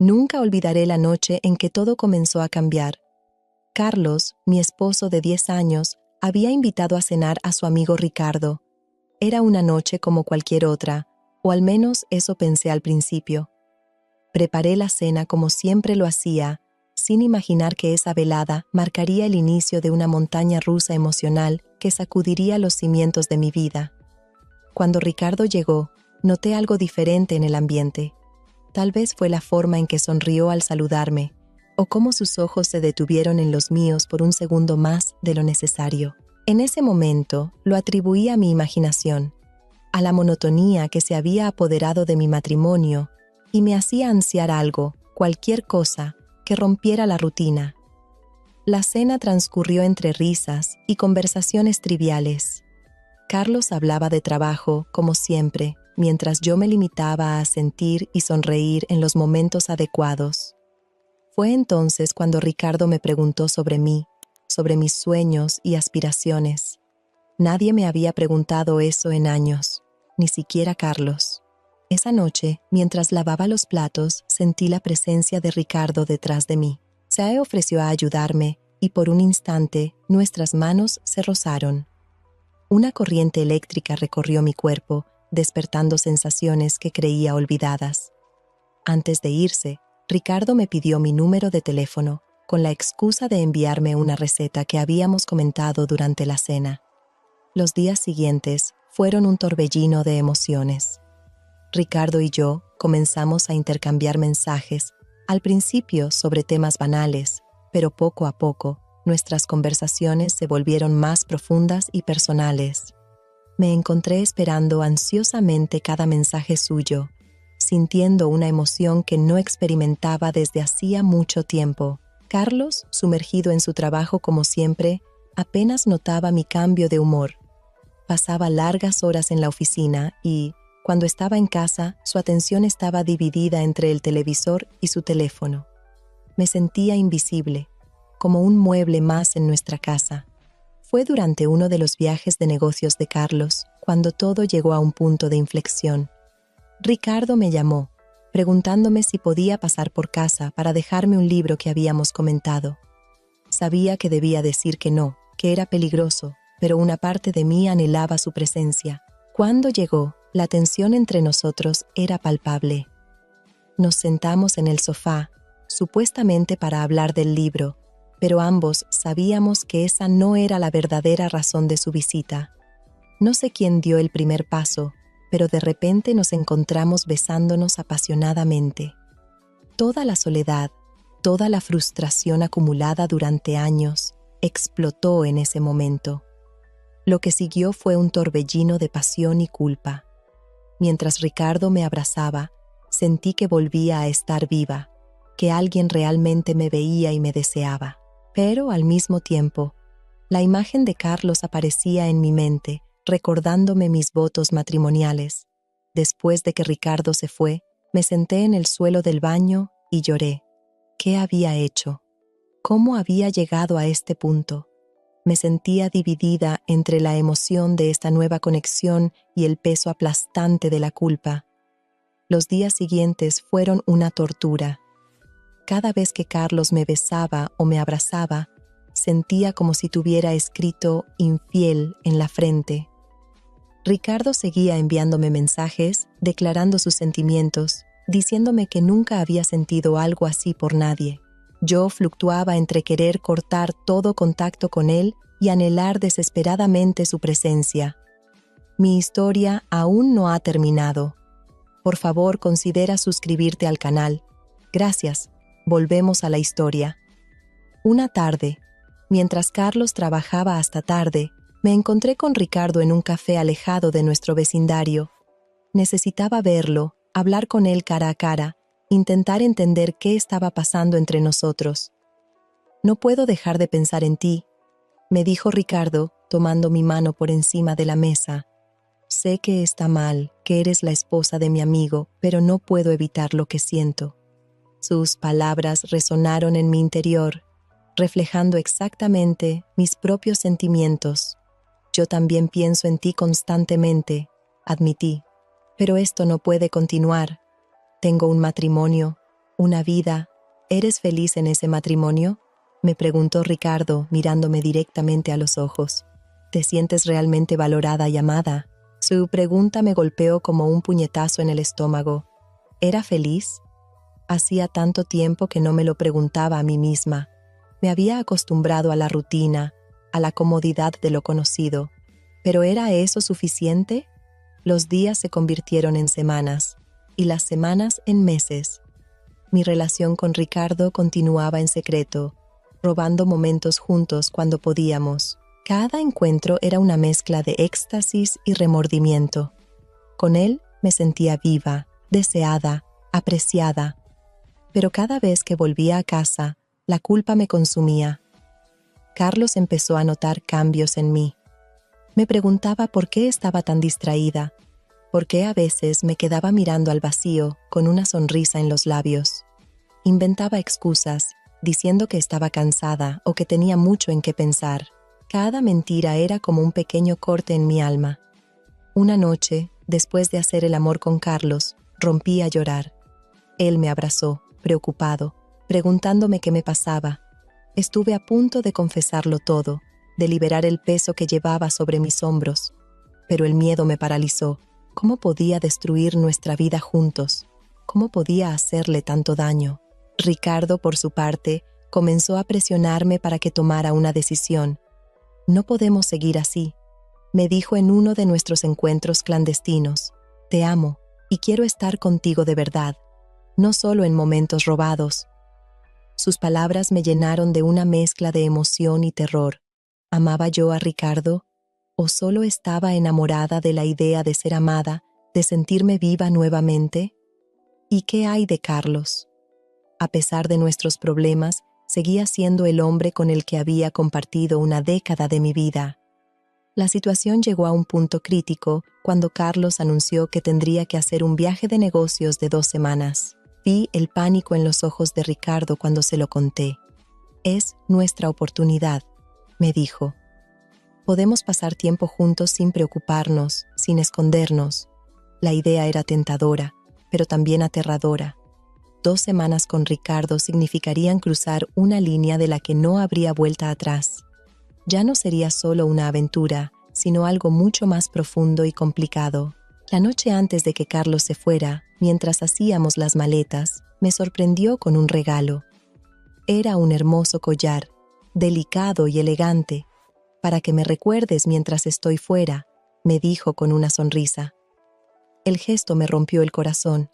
Nunca olvidaré la noche en que todo comenzó a cambiar. Carlos, mi esposo de 10 años, había invitado a cenar a su amigo Ricardo. Era una noche como cualquier otra, o al menos eso pensé al principio. Preparé la cena como siempre lo hacía, sin imaginar que esa velada marcaría el inicio de una montaña rusa emocional que sacudiría los cimientos de mi vida. Cuando Ricardo llegó, noté algo diferente en el ambiente. Tal vez fue la forma en que sonrió al saludarme, o cómo sus ojos se detuvieron en los míos por un segundo más de lo necesario. En ese momento lo atribuí a mi imaginación, a la monotonía que se había apoderado de mi matrimonio y me hacía ansiar algo, cualquier cosa, que rompiera la rutina. La cena transcurrió entre risas y conversaciones triviales. Carlos hablaba de trabajo, como siempre, mientras yo me limitaba a sentir y sonreír en los momentos adecuados. Fue entonces cuando Ricardo me preguntó sobre mí, sobre mis sueños y aspiraciones. Nadie me había preguntado eso en años, ni siquiera Carlos. Esa noche, mientras lavaba los platos, sentí la presencia de Ricardo detrás de mí. Se ofreció a ayudarme y por un instante nuestras manos se rozaron. Una corriente eléctrica recorrió mi cuerpo, despertando sensaciones que creía olvidadas. Antes de irse, Ricardo me pidió mi número de teléfono, con la excusa de enviarme una receta que habíamos comentado durante la cena. Los días siguientes fueron un torbellino de emociones. Ricardo y yo comenzamos a intercambiar mensajes, al principio sobre temas banales, pero poco a poco nuestras conversaciones se volvieron más profundas y personales. Me encontré esperando ansiosamente cada mensaje suyo, sintiendo una emoción que no experimentaba desde hacía mucho tiempo. Carlos, sumergido en su trabajo como siempre, apenas notaba mi cambio de humor. Pasaba largas horas en la oficina y, cuando estaba en casa, su atención estaba dividida entre el televisor y su teléfono. Me sentía invisible, como un mueble más en nuestra casa. Fue durante uno de los viajes de negocios de Carlos, cuando todo llegó a un punto de inflexión. Ricardo me llamó, preguntándome si podía pasar por casa para dejarme un libro que habíamos comentado. Sabía que debía decir que no, que era peligroso, pero una parte de mí anhelaba su presencia. Cuando llegó, la tensión entre nosotros era palpable. Nos sentamos en el sofá, supuestamente para hablar del libro, pero ambos sabíamos que esa no era la verdadera razón de su visita. No sé quién dio el primer paso, pero de repente nos encontramos besándonos apasionadamente. Toda la soledad, toda la frustración acumulada durante años, explotó en ese momento. Lo que siguió fue un torbellino de pasión y culpa. Mientras Ricardo me abrazaba, sentí que volvía a estar viva, que alguien realmente me veía y me deseaba. Pero, al mismo tiempo, la imagen de Carlos aparecía en mi mente, recordándome mis votos matrimoniales. Después de que Ricardo se fue, me senté en el suelo del baño y lloré. ¿Qué había hecho? ¿Cómo había llegado a este punto? Me sentía dividida entre la emoción de esta nueva conexión y el peso aplastante de la culpa. Los días siguientes fueron una tortura. Cada vez que Carlos me besaba o me abrazaba, sentía como si tuviera escrito infiel en la frente. Ricardo seguía enviándome mensajes, declarando sus sentimientos, diciéndome que nunca había sentido algo así por nadie. Yo fluctuaba entre querer cortar todo contacto con él y anhelar desesperadamente su presencia. Mi historia aún no ha terminado. Por favor, considera suscribirte al canal. Gracias. Volvemos a la historia. Una tarde, mientras Carlos trabajaba hasta tarde, me encontré con Ricardo en un café alejado de nuestro vecindario. Necesitaba verlo, hablar con él cara a cara, intentar entender qué estaba pasando entre nosotros. «No puedo dejar de pensar en ti», me dijo Ricardo, tomando mi mano por encima de la mesa. «Sé que está mal, que eres la esposa de mi amigo, pero no puedo evitar lo que siento». Sus palabras resonaron en mi interior, reflejando exactamente mis propios sentimientos. «Yo también pienso en ti constantemente», admití. «Pero esto no puede continuar. Tengo un matrimonio, Una vida. ¿Eres feliz en ese matrimonio? Me preguntó Ricardo, mirándome directamente a los ojos. ¿Te sientes realmente valorada y amada? Su pregunta me golpeó como un puñetazo en el estómago. ¿Era feliz? Hacía tanto tiempo que no me lo preguntaba a mí misma. Me había acostumbrado a la rutina, a la comodidad de lo conocido. ¿Pero era eso suficiente? Los días se convirtieron en semanas, y las semanas en meses. Mi relación con Ricardo continuaba en secreto, robando momentos juntos cuando podíamos. Cada encuentro era una mezcla de éxtasis y remordimiento. Con él me sentía viva, deseada, apreciada. Pero cada vez que volvía a casa, la culpa me consumía. Carlos empezó a notar cambios en mí. Me preguntaba por qué estaba tan distraída, por qué a veces me quedaba mirando al vacío con una sonrisa en los labios. Inventaba excusas, diciendo que estaba cansada o que tenía mucho en qué pensar. Cada mentira era como un pequeño corte en mi alma. Una noche, después de hacer el amor con Carlos, rompí a llorar. Él me abrazó, preocupado, preguntándome qué me pasaba. Estuve a punto de confesarlo todo, de liberar el peso que llevaba sobre mis hombros. Pero el miedo me paralizó. ¿Cómo podía destruir nuestra vida juntos? ¿Cómo podía hacerle tanto daño? Ricardo, por su parte, comenzó a presionarme para que tomara una decisión. «No podemos seguir así», me dijo en uno de nuestros encuentros clandestinos. «Te amo y quiero estar contigo de verdad, no solo en momentos robados». Sus palabras me llenaron de una mezcla de emoción y terror. ¿Amaba yo a Ricardo? ¿O solo estaba enamorada de la idea de ser amada, de sentirme viva nuevamente? ¿Y qué hay de Carlos? A pesar de nuestros problemas, seguía siendo el hombre con el que había compartido una década de mi vida. La situación llegó a un punto crítico cuando Carlos anunció que tendría que hacer un viaje de negocios de 2 semanas. Vi el pánico en los ojos de Ricardo cuando se lo conté. «Es nuestra oportunidad», me dijo. «Podemos pasar tiempo juntos sin preocuparnos, sin escondernos». La idea era tentadora, pero también aterradora. 2 semanas con Ricardo significarían cruzar una línea de la que no habría vuelta atrás. Ya no sería solo una aventura, sino algo mucho más profundo y complicado. La noche antes de que Carlos se fuera, mientras hacíamos las maletas, me sorprendió con un regalo. Era un hermoso collar, delicado y elegante. «Para que me recuerdes mientras estoy fuera», me dijo con una sonrisa. El gesto me rompió el corazón.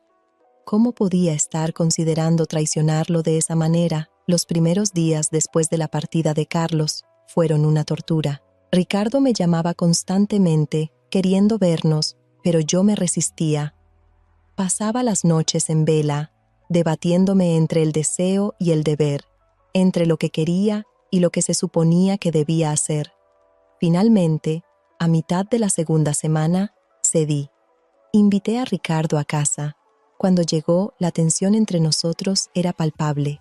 ¿Cómo podía estar considerando traicionarlo de esa manera? Los primeros días después de la partida de Carlos fueron una tortura. Ricardo me llamaba constantemente, queriendo vernos, pero yo me resistía. Pasaba las noches en vela, debatiéndome entre el deseo y el deber, entre lo que quería y lo que se suponía que debía hacer. Finalmente, a mitad de la segunda semana, cedí. Invité a Ricardo a casa. Cuando llegó, la tensión entre nosotros era palpable.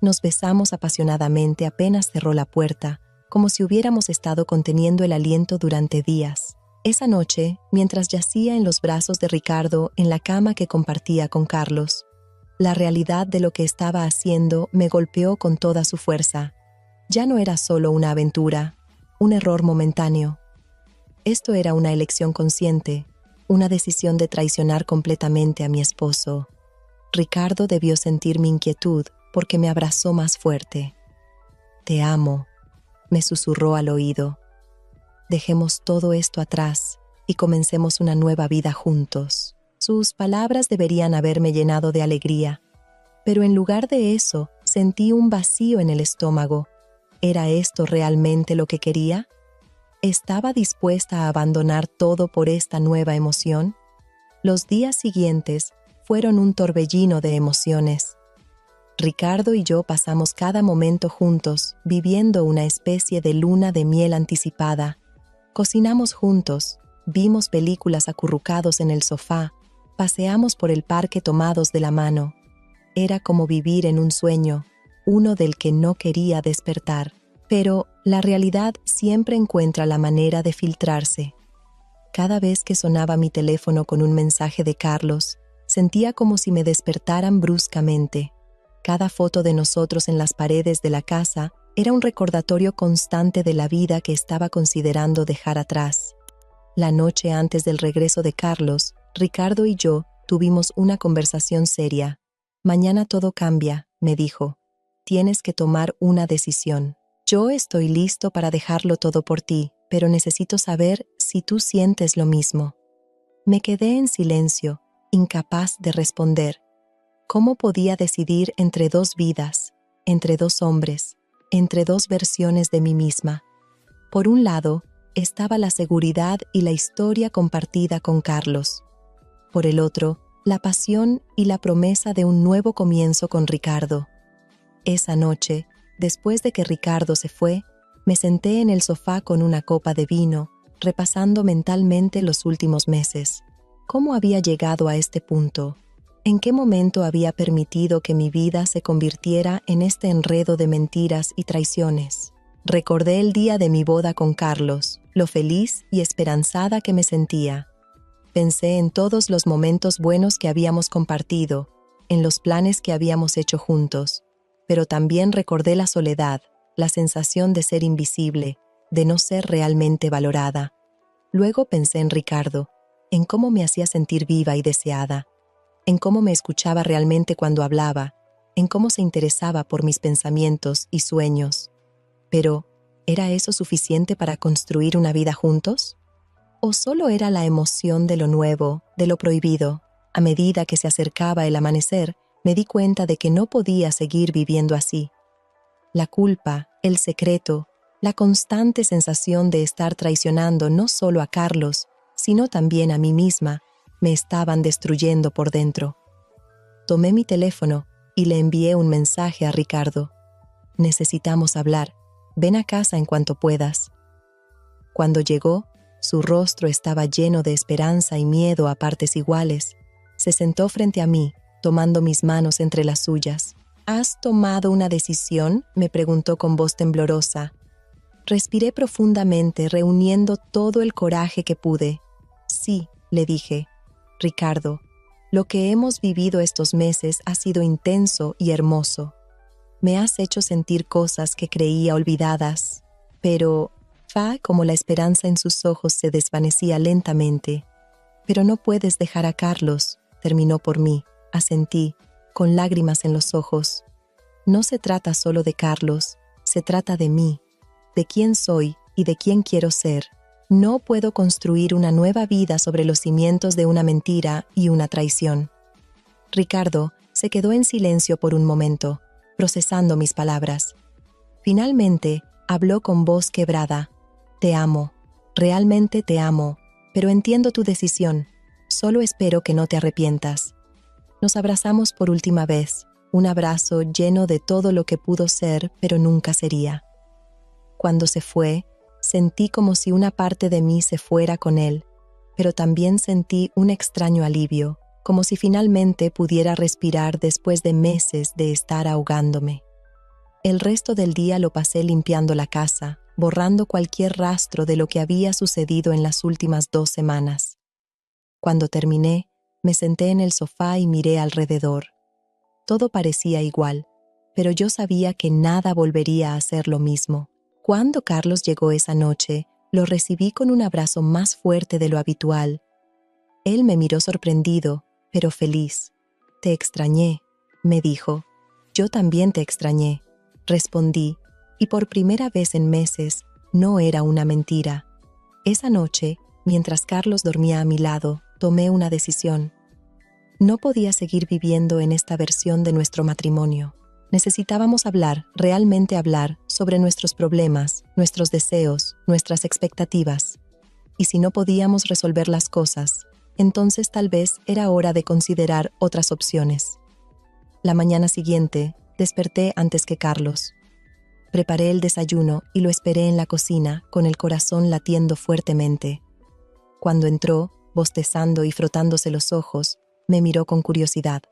Nos besamos apasionadamente apenas cerró la puerta, como si hubiéramos estado conteniendo el aliento durante días. Esa noche, mientras yacía en los brazos de Ricardo en la cama que compartía con Carlos, la realidad de lo que estaba haciendo me golpeó con toda su fuerza. Ya no era solo una aventura, un error momentáneo. Esto era una elección consciente, una decisión de traicionar completamente a mi esposo. Ricardo debió sentir mi inquietud porque me abrazó más fuerte. «Te amo», me susurró al oído. «Dejemos todo esto atrás y comencemos una nueva vida juntos». Sus palabras deberían haberme llenado de alegría, pero en lugar de eso sentí un vacío en el estómago. ¿Era esto realmente lo que quería? ¿Estaba dispuesta a abandonar todo por esta nueva emoción? Los días siguientes fueron un torbellino de emociones. Ricardo y yo pasamos cada momento juntos, viviendo una especie de luna de miel anticipada. Cocinamos juntos, vimos películas acurrucados en el sofá, paseamos por el parque tomados de la mano. Era como vivir en un sueño, uno del que no quería despertar. Pero la realidad siempre encuentra la manera de filtrarse. Cada vez que sonaba mi teléfono con un mensaje de Carlos, sentía como si me despertaran bruscamente. Cada foto de nosotros en las paredes de la casa era un recordatorio constante de la vida que estaba considerando dejar atrás. La noche antes del regreso de Carlos, Ricardo y yo tuvimos una conversación seria. Mañana todo cambia, me dijo. Tienes que tomar una decisión. Yo estoy listo para dejarlo todo por ti, pero necesito saber si tú sientes lo mismo. Me quedé en silencio, incapaz de responder. ¿Cómo podía decidir entre dos vidas, entre dos hombres, entre dos versiones de mí misma? Por un lado, estaba la seguridad y la historia compartida con Carlos. Por el otro, la pasión y la promesa de un nuevo comienzo con Ricardo. Esa noche, después de que Ricardo se fue, me senté en el sofá con una copa de vino, repasando mentalmente los últimos meses. ¿Cómo había llegado a este punto? ¿En qué momento había permitido que mi vida se convirtiera en este enredo de mentiras y traiciones? Recordé el día de mi boda con Carlos, lo feliz y esperanzada que me sentía. Pensé en todos los momentos buenos que habíamos compartido, en los planes que habíamos hecho juntos, pero también recordé la soledad, la sensación de ser invisible, de no ser realmente valorada. Luego pensé en Ricardo, en cómo me hacía sentir viva y deseada, en cómo me escuchaba realmente cuando hablaba, en cómo se interesaba por mis pensamientos y sueños. Pero, ¿era eso suficiente para construir una vida juntos? ¿O solo era la emoción de lo nuevo, de lo prohibido? A medida que se acercaba el amanecer, me di cuenta de que no podía seguir viviendo así. La culpa, el secreto, la constante sensación de estar traicionando no solo a Carlos, sino también a mí misma, me estaban destruyendo por dentro. Tomé mi teléfono y le envié un mensaje a Ricardo. Necesitamos hablar. Ven a casa en cuanto puedas. Cuando llegó, su rostro estaba lleno de esperanza y miedo a partes iguales. Se sentó frente a mí, tomando mis manos entre las suyas. ¿Has tomado una decisión?, me preguntó con voz temblorosa. Respiré profundamente, reuniendo todo el coraje que pude. Sí, le dije. Ricardo, lo que hemos vivido estos meses ha sido intenso y hermoso. Me has hecho sentir cosas que creía olvidadas, pero, como la esperanza en sus ojos se desvanecía lentamente. Pero no puedes dejar a Carlos, terminó por mí, asentí, con lágrimas en los ojos. No se trata solo de Carlos, se trata de mí, de quién soy y de quién quiero ser. No puedo construir una nueva vida sobre los cimientos de una mentira y una traición. Ricardo se quedó en silencio por un momento, procesando mis palabras. Finalmente, habló con voz quebrada. Te amo, realmente te amo, pero entiendo tu decisión. Solo espero que no te arrepientas. Nos abrazamos por última vez, un abrazo lleno de todo lo que pudo ser, pero nunca sería. Cuando se fue, sentí como si una parte de mí se fuera con él, pero también sentí un extraño alivio, como si finalmente pudiera respirar después de meses de estar ahogándome. El resto del día lo pasé limpiando la casa, borrando cualquier rastro de lo que había sucedido en las últimas 2 semanas. Cuando terminé, me senté en el sofá y miré alrededor. Todo parecía igual, pero yo sabía que nada volvería a ser lo mismo. Cuando Carlos llegó esa noche, lo recibí con un abrazo más fuerte de lo habitual. Él me miró sorprendido, pero feliz. Te extrañé, me dijo. Yo también te extrañé, respondí, y por primera vez en meses, no era una mentira. Esa noche, mientras Carlos dormía a mi lado, tomé una decisión. No podía seguir viviendo en esta versión de nuestro matrimonio. Necesitábamos hablar, realmente hablar, sobre nuestros problemas, nuestros deseos, nuestras expectativas. Y si no podíamos resolver las cosas, entonces tal vez era hora de considerar otras opciones. La mañana siguiente, desperté antes que Carlos. Preparé el desayuno y lo esperé en la cocina, con el corazón latiendo fuertemente. Cuando entró, bostezando y frotándose los ojos, me miró con curiosidad.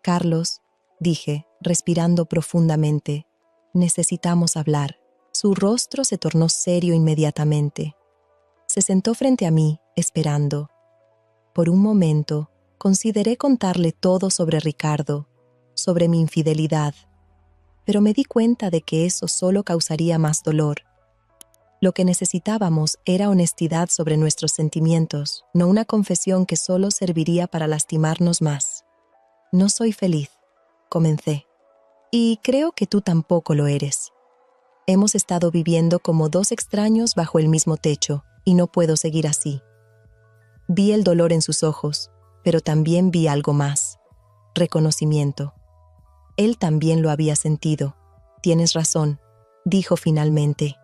«Carlos», dije, respirando profundamente, «necesitamos hablar». Su rostro se tornó serio inmediatamente. Se sentó frente a mí, esperando. Por un momento, consideré contarle todo sobre Ricardo, sobre mi infidelidad, pero me di cuenta de que eso solo causaría más dolor. Lo que necesitábamos era honestidad sobre nuestros sentimientos, no una confesión que solo serviría para lastimarnos más. No soy feliz, comencé. Y creo que tú tampoco lo eres. Hemos estado viviendo como dos extraños bajo el mismo techo, y no puedo seguir así. Vi el dolor en sus ojos, pero también vi algo más: reconocimiento. Él también lo había sentido. Tienes razón, dijo finalmente.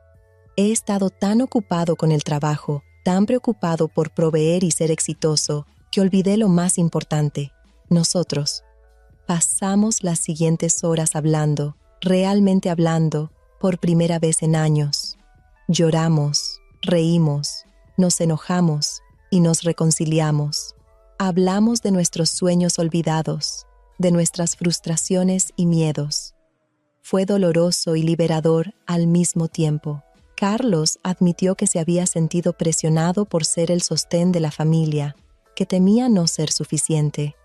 He estado tan ocupado con el trabajo, tan preocupado por proveer y ser exitoso, que olvidé lo más importante: nosotros. Pasamos las siguientes horas hablando, realmente hablando, por primera vez en años. Lloramos, reímos, nos enojamos y nos reconciliamos. Hablamos de nuestros sueños olvidados, de nuestras frustraciones y miedos. Fue doloroso y liberador al mismo tiempo. Carlos admitió que se había sentido presionado por ser el sostén de la familia, que temía no ser suficiente.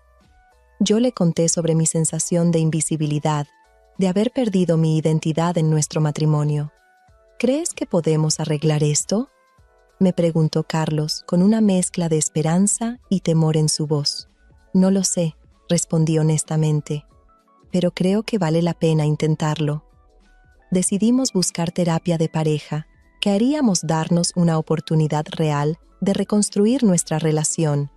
Yo le conté sobre mi sensación de invisibilidad, de haber perdido mi identidad en nuestro matrimonio. ¿Crees que podemos arreglar esto?, me preguntó Carlos con una mezcla de esperanza y temor en su voz. No lo sé, respondí honestamente, pero creo que vale la pena intentarlo. Decidimos buscar terapia de pareja, que haríamos darnos una oportunidad real de reconstruir nuestra relación,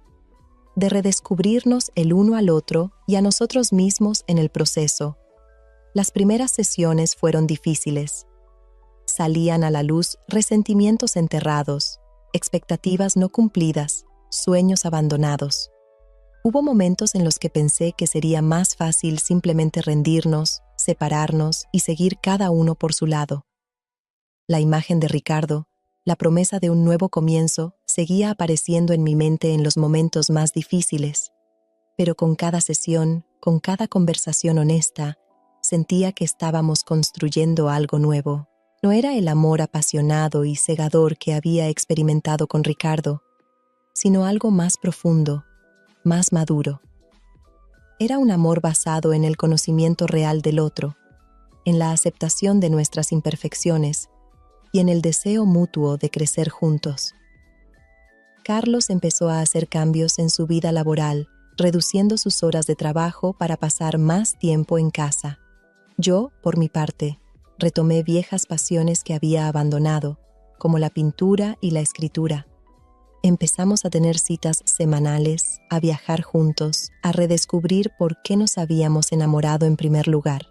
de redescubrirnos el uno al otro y a nosotros mismos en el proceso. Las primeras sesiones fueron difíciles. Salían a la luz resentimientos enterrados, expectativas no cumplidas, sueños abandonados. Hubo momentos en los que pensé que sería más fácil simplemente rendirnos, separarnos y seguir cada uno por su lado. La imagen de Ricardo, la promesa de un nuevo comienzo, seguía apareciendo en mi mente en los momentos más difíciles. Pero con cada sesión, con cada conversación honesta, sentía que estábamos construyendo algo nuevo. No era el amor apasionado y cegador que había experimentado con Ricardo, sino algo más profundo, más maduro. Era un amor basado en el conocimiento real del otro, en la aceptación de nuestras imperfecciones y en el deseo mutuo de crecer juntos. Carlos empezó a hacer cambios en su vida laboral, reduciendo sus horas de trabajo para pasar más tiempo en casa. Yo, por mi parte, retomé viejas pasiones que había abandonado, como la pintura y la escritura. Empezamos a tener citas semanales, a viajar juntos, a redescubrir por qué nos habíamos enamorado en primer lugar.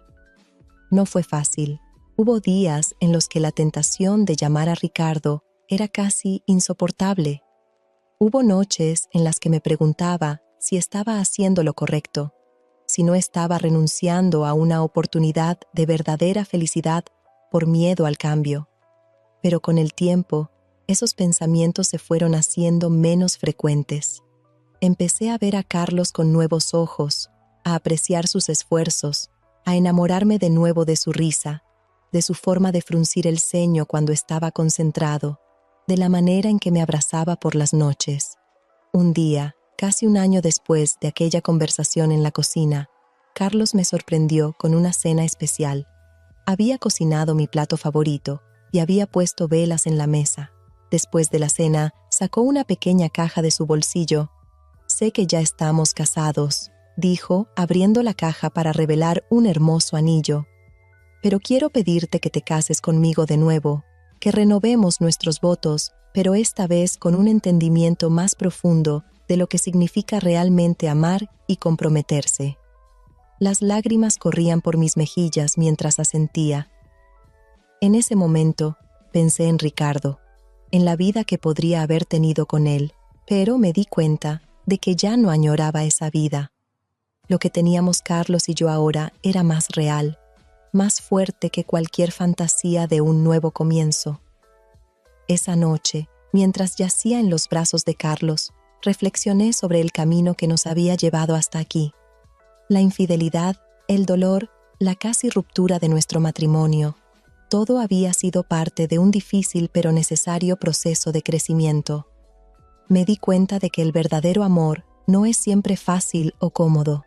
No fue fácil. Hubo días en los que la tentación de llamar a Ricardo era casi insoportable. Hubo noches en las que me preguntaba si estaba haciendo lo correcto, si no estaba renunciando a una oportunidad de verdadera felicidad por miedo al cambio. Pero con el tiempo, esos pensamientos se fueron haciendo menos frecuentes. Empecé a ver a Carlos con nuevos ojos, a apreciar sus esfuerzos, a enamorarme de nuevo de su risa, de su forma de fruncir el ceño cuando estaba concentrado, de la manera en que me abrazaba por las noches. Un día, casi un año después de aquella conversación en la cocina, Carlos me sorprendió con una cena especial. Había cocinado mi plato favorito y había puesto velas en la mesa. Después de la cena, sacó una pequeña caja de su bolsillo. «Sé que ya estamos casados», dijo, abriendo la caja para revelar un hermoso anillo. «Pero quiero pedirte que te cases conmigo de nuevo, que renovemos nuestros votos, pero esta vez con un entendimiento más profundo de lo que significa realmente amar y comprometerse». Las lágrimas corrían por mis mejillas mientras asentía. En ese momento, pensé en Ricardo, en la vida que podría haber tenido con él, pero me di cuenta de que ya no añoraba esa vida. Lo que teníamos Carlos y yo ahora era más real, más fuerte que cualquier fantasía de un nuevo comienzo. Esa noche, mientras yacía en los brazos de Carlos, reflexioné sobre el camino que nos había llevado hasta aquí. La infidelidad, el dolor, la casi ruptura de nuestro matrimonio, todo había sido parte de un difícil pero necesario proceso de crecimiento. Me di cuenta de que el verdadero amor no es siempre fácil o cómodo.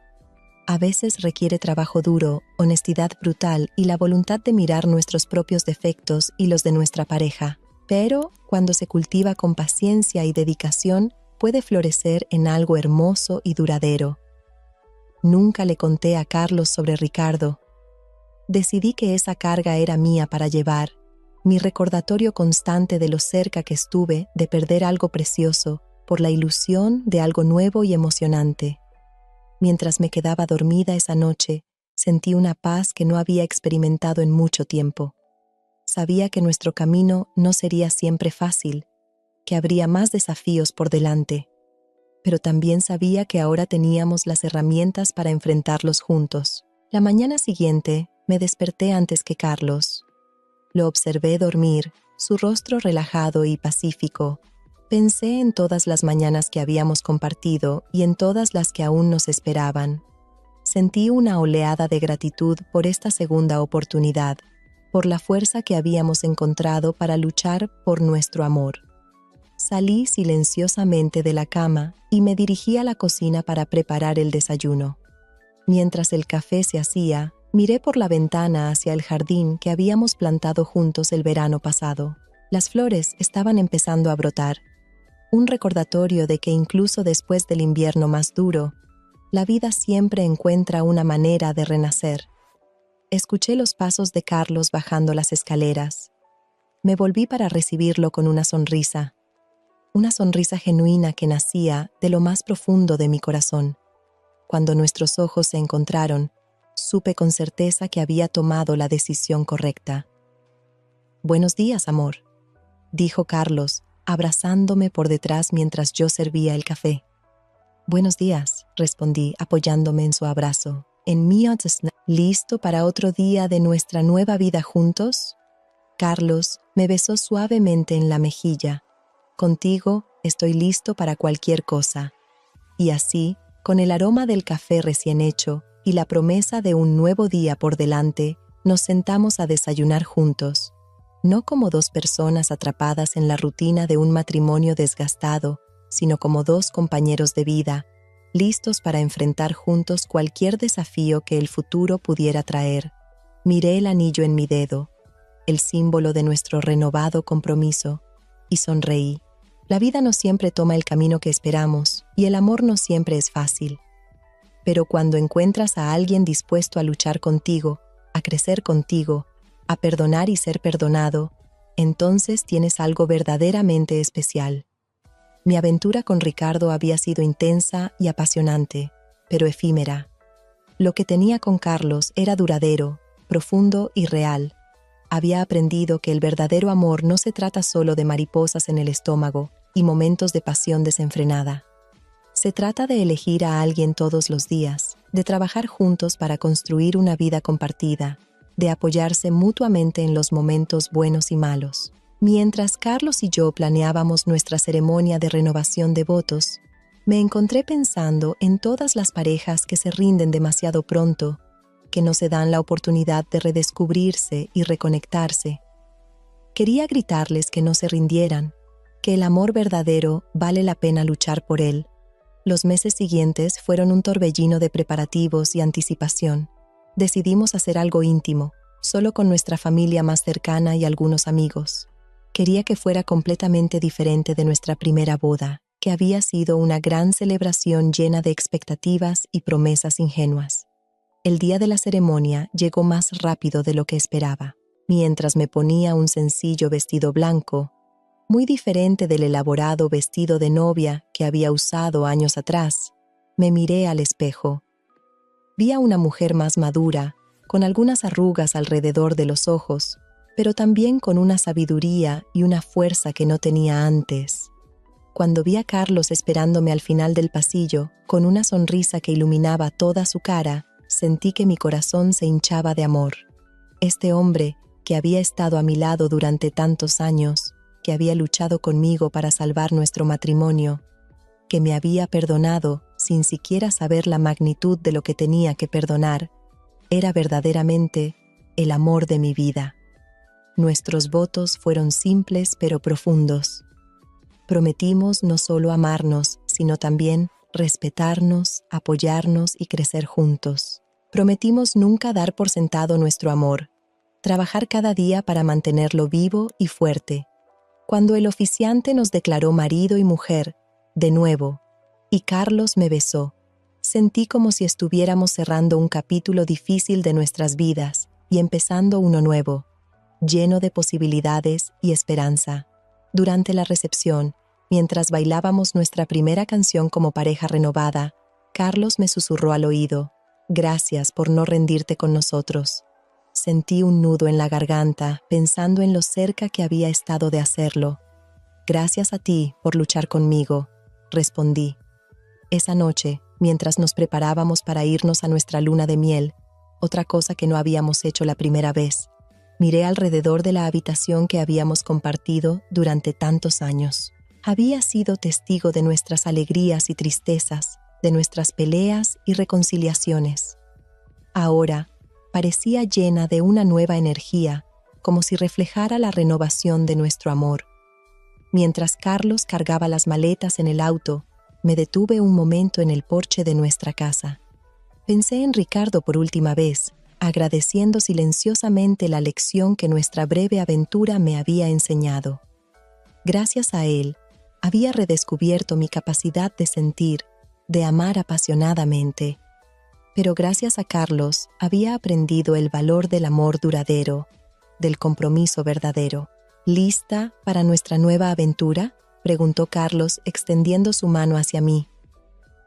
A veces requiere trabajo duro, honestidad brutal y la voluntad de mirar nuestros propios defectos y los de nuestra pareja. Pero, cuando se cultiva con paciencia y dedicación, puede florecer en algo hermoso y duradero. Nunca le conté a Carlos sobre Ricardo. Decidí que esa carga era mía para llevar, mi recordatorio constante de lo cerca que estuve de perder algo precioso por la ilusión de algo nuevo y emocionante. Mientras me quedaba dormida esa noche, sentí una paz que no había experimentado en mucho tiempo. Sabía que nuestro camino no sería siempre fácil, que habría más desafíos por delante, pero también sabía que ahora teníamos las herramientas para enfrentarlos juntos. La mañana siguiente, me desperté antes que Carlos. Lo observé dormir, su rostro relajado y pacífico. Pensé en todas las mañanas que habíamos compartido y en todas las que aún nos esperaban. Sentí una oleada de gratitud por esta segunda oportunidad, por la fuerza que habíamos encontrado para luchar por nuestro amor. Salí silenciosamente de la cama y me dirigí a la cocina para preparar el desayuno. Mientras el café se hacía, miré por la ventana hacia el jardín que habíamos plantado juntos el verano pasado. Las flores estaban empezando a brotar, un recordatorio de que incluso después del invierno más duro, la vida siempre encuentra una manera de renacer. Escuché los pasos de Carlos bajando las escaleras. Me volví para recibirlo con una sonrisa genuina que nacía de lo más profundo de mi corazón. Cuando nuestros ojos se encontraron, supe con certeza que había tomado la decisión correcta. «Buenos días, amor», dijo Carlos, abrazándome por detrás mientras yo servía el café. «Buenos días», respondí, apoyándome en su abrazo. ¿Listo para otro día de nuestra nueva vida juntos? Carlos me besó suavemente en la mejilla. «Contigo estoy listo para cualquier cosa». Y así, con el aroma del café recién hecho y la promesa de un nuevo día por delante, nos sentamos a desayunar juntos. No como dos personas atrapadas en la rutina de un matrimonio desgastado, sino como dos compañeros de vida, listos para enfrentar juntos cualquier desafío que el futuro pudiera traer. Miré el anillo en mi dedo, el símbolo de nuestro renovado compromiso, y sonreí. La vida no siempre toma el camino que esperamos, y el amor no siempre es fácil. Pero cuando encuentras a alguien dispuesto a luchar contigo, a crecer contigo, a perdonar y ser perdonado, entonces tienes algo verdaderamente especial. Mi aventura con Ricardo había sido intensa y apasionante, pero efímera. Lo que tenía con Carlos era duradero, profundo y real. Había aprendido que el verdadero amor no se trata solo de mariposas en el estómago y momentos de pasión desenfrenada. Se trata de elegir a alguien todos los días, de trabajar juntos para construir una vida compartida, de apoyarse mutuamente en los momentos buenos y malos. Mientras Carlos y yo planeábamos nuestra ceremonia de renovación de votos, me encontré pensando en todas las parejas que se rinden demasiado pronto, que no se dan la oportunidad de redescubrirse y reconectarse. Quería gritarles que no se rindieran, que el amor verdadero vale la pena luchar por él. Los meses siguientes fueron un torbellino de preparativos y anticipación. Decidimos hacer algo íntimo, solo con nuestra familia más cercana y algunos amigos. Quería que fuera completamente diferente de nuestra primera boda, que había sido una gran celebración llena de expectativas y promesas ingenuas. El día de la ceremonia llegó más rápido de lo que esperaba. Mientras me ponía un sencillo vestido blanco, muy diferente del elaborado vestido de novia que había usado años atrás, me miré al espejo. Vi a una mujer más madura, con algunas arrugas alrededor de los ojos, pero también con una sabiduría y una fuerza que no tenía antes. Cuando vi a Carlos esperándome al final del pasillo, con una sonrisa que iluminaba toda su cara, sentí que mi corazón se hinchaba de amor. Este hombre, que había estado a mi lado durante tantos años, que había luchado conmigo para salvar nuestro matrimonio, que me había perdonado sin siquiera saber la magnitud de lo que tenía que perdonar, era verdaderamente el amor de mi vida. Nuestros votos fueron simples pero profundos. Prometimos no solo amarnos, sino también respetarnos, apoyarnos y crecer juntos. Prometimos nunca dar por sentado nuestro amor, trabajar cada día para mantenerlo vivo y fuerte. Cuando el oficiante nos declaró marido y mujer, de nuevo, y Carlos me besó, sentí como si estuviéramos cerrando un capítulo difícil de nuestras vidas y empezando uno nuevo, lleno de posibilidades y esperanza. Durante la recepción, mientras bailábamos nuestra primera canción como pareja renovada, Carlos me susurró al oído: «Gracias por no rendirte con nosotros». Sentí un nudo en la garganta pensando en lo cerca que había estado de hacerlo. «Gracias a ti por luchar conmigo», respondí. Esa noche, mientras nos preparábamos para irnos a nuestra luna de miel, otra cosa que no habíamos hecho la primera vez, miré alrededor de la habitación que habíamos compartido durante tantos años. Había sido testigo de nuestras alegrías y tristezas, de nuestras peleas y reconciliaciones. Ahora, parecía llena de una nueva energía, como si reflejara la renovación de nuestro amor. Mientras Carlos cargaba las maletas en el auto, me detuve un momento en el porche de nuestra casa. Pensé en Ricardo por última vez, agradeciendo silenciosamente la lección que nuestra breve aventura me había enseñado. Gracias a él, había redescubierto mi capacidad de sentir, de amar apasionadamente. Pero gracias a Carlos, había aprendido el valor del amor duradero, del compromiso verdadero. ¿Lista para nuestra nueva aventura?, preguntó Carlos, extendiendo su mano hacia mí.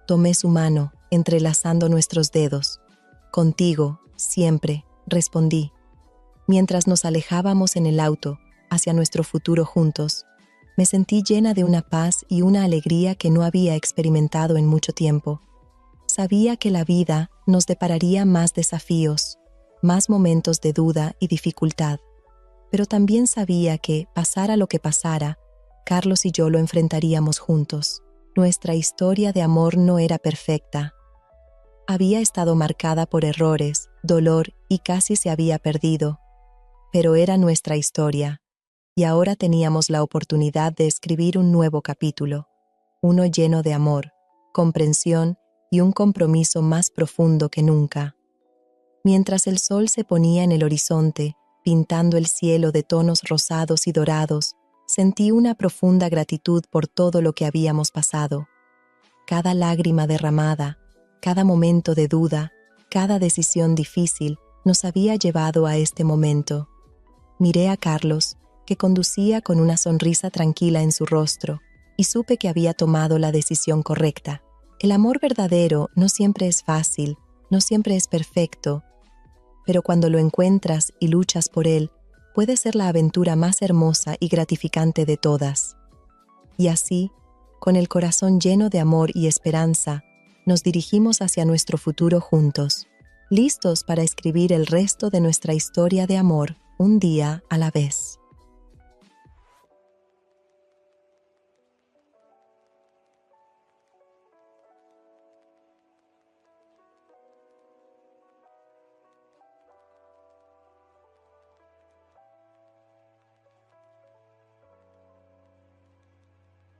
Tomé su mano, entrelazando nuestros dedos. «Contigo, siempre», respondí. Mientras nos alejábamos en el auto, hacia nuestro futuro juntos, me sentí llena de una paz y una alegría que no había experimentado en mucho tiempo. Sabía que la vida nos depararía más desafíos, más momentos de duda y dificultad, pero también sabía que, pasara lo que pasara, Carlos y yo lo enfrentaríamos juntos. Nuestra historia de amor no era perfecta. Había estado marcada por errores, dolor y casi se había perdido, pero era nuestra historia, y ahora teníamos la oportunidad de escribir un nuevo capítulo, uno lleno de amor, comprensión y un compromiso más profundo que nunca. Mientras el sol se ponía en el horizonte, pintando el cielo de tonos rosados y dorados, sentí una profunda gratitud por todo lo que habíamos pasado. Cada lágrima derramada, cada momento de duda, cada decisión difícil nos había llevado a este momento. Miré a Carlos, que conducía con una sonrisa tranquila en su rostro, y supe que había tomado la decisión correcta. El amor verdadero no siempre es fácil, no siempre es perfecto, pero cuando lo encuentras y luchas por él, puede ser la aventura más hermosa y gratificante de todas. Y así, con el corazón lleno de amor y esperanza, nos dirigimos hacia nuestro futuro juntos, listos para escribir el resto de nuestra historia de amor, un día a la vez.